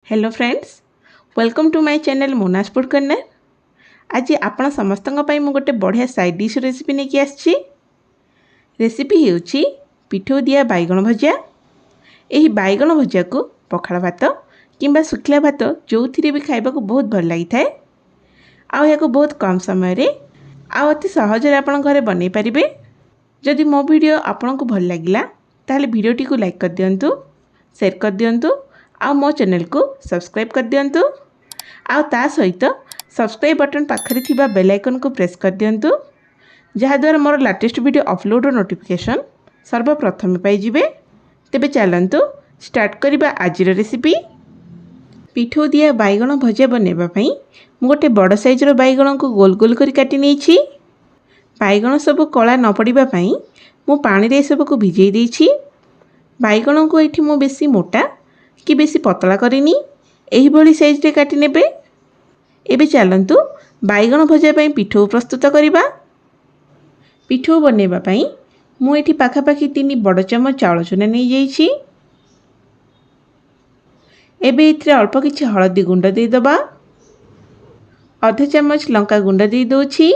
Hello friends, welcome to my channel Mona's food corner. आज आपण समस्तन पई मु गोटे बढ़िया साइड डिश रेसिपी लेके आछि। रेसिपी हेउछि पिठो दिया बैगण भजिया। एही बैगण भजिया को पखाळ भात किंबा सुखिला भात जो थिरे भी खाइबा को बहुत भल लागि थाए। आ याको बहुत कम समय रे आ अति सहज रे आपण घरे बनै परिबे। जदि मो वीडियो आपण को भल लागिला ताले वीडियोटी को लाइक कर दियंतु, शेयर कर दियंतु आ मो चैनल को सब्सक्राइब कर दियंतु। आ ता सहित सब्सक्राइब बटन पाखरे थिबा बेल आइकन को प्रेस कर दियंतु, जहा द्वारा मोर लेटेस्ट वीडियो अपलोड रो नोटिफिकेशन सर्वप्रथम पाई जिवे। तेबे चलंतु स्टार्ट करिबा आजिर रेसिपी। पिठो दिया बैगण भजिया बनेबा पई मु गोटे बड़ साइज रो बैगण को गोल गोल करी काटी नेछि। बैगण सब कला न पड़िबा पई मु पानी रे सब को भिजै देछि। बैगण को एठी मु बेसी मोटा कि बेसी पतला करिनी, एही भली साइज रे काटी नेबे। एबे चलंतु बैगण भजिया पई पिठो प्रस्तुत करिबा। पिठो बनेबा पई मु एठी पाखा पाखी 3 बड़ चमच चाउळ चूना नै जाईछि। एबे इथरे अल्प किछि हळदी गुंड दे दबा, आधा चमच लंका गुंड दे दोछि,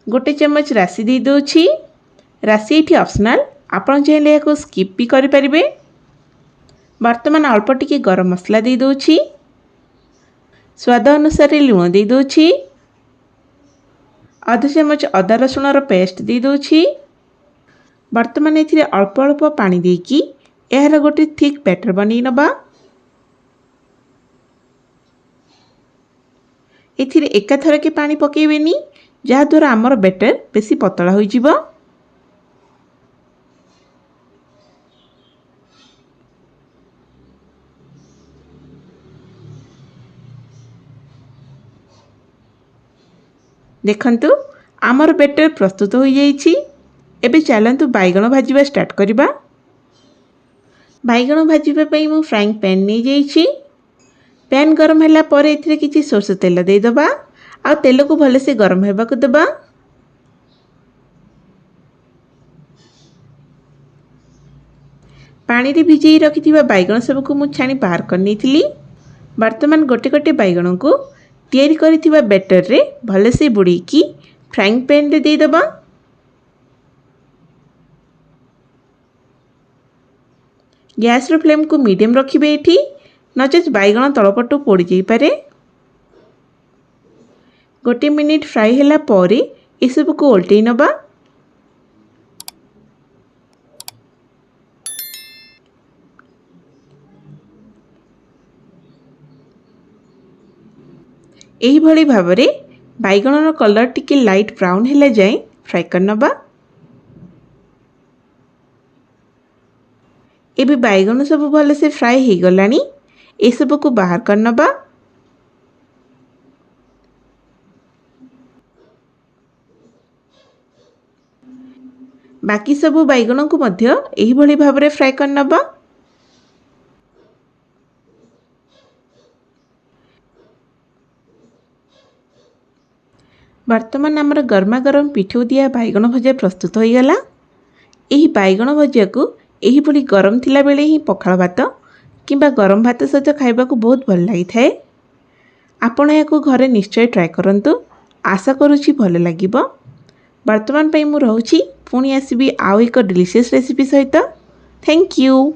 गोटे चमच राशि दे दोछि। राशि एठी ऑप्शनल, आपण चाहिले याको स्किप भी करि परिबे। वर्तमान अल्प टिके गरम मसला दे दोछि, स्वाद अनुसार लुण दे दोछि, आधा चमच अदा रसुण रो पेस्ट दे दोछि। वर्तमान एथिरे अल्प अल्प पानी देकी एहार गोटे थिक बैटर बनै नबा। एथिरे एका थर के पानी पकेबेनी, जहा द्वारा हमर बैटर बेसी पतला होई जिवो। देखंतु आमर बैटर प्रस्तुत हो जाइछि। एबे चलंतु बैगण भाजिबा स्टार्ट करिबा। बैगण भाजिबा पई मु फ्राइंग पैन नै जाइछि। पैन गरम होला परे एथिरे किछि सोरस तेल दे दबा आ तेल को भले से गरम हेबा को दबा। पानी रे भिजै रखिथिबा बैगण सब को मु छाणी बाहर कर नेथिली। वर्तमान गोटे गोटे बैगण को तैयारी करिथिबा बैटर रे भले से बुड़ी की फ्राइंग पैन रे दे दबा। गैस रो फ्लेम को मीडियम रखिबे एठी, नचेत बैगण तळपटु पोड़ी जाई पारे। गोटे मिनिट फ्राई होला परे ए सब को उल्टै नबा। एही भली भाबरे बैगण रो कलर टिके लाइट ब्राउन हेला जाय फ्राई कर नबा। एबे बैगण सब भले से फ्राई हे गलानी, ए सब को बाहर कर नबा। बाकी सब बैगण को मध्य एही भली भाबरे फ्राई कर नबा। वर्तमान आमर गरमा गरम पिठो दिया बैगण भजिया प्रस्तुत हो गला। एही बैगण भजिया को एही भली गरम थिला बेले ही पखाळ भात किंबा गरम भात सहित खाइबा को बहुत भल लागि थाए। आपण याको घरे निश्चय ट्राई करंतु, आशा करूछि भल लागिबो। वर्तमान पई मु रहउछि, पुणी आसीबी आउ एक डिलीशियस रेसिपी सहित। Thank you.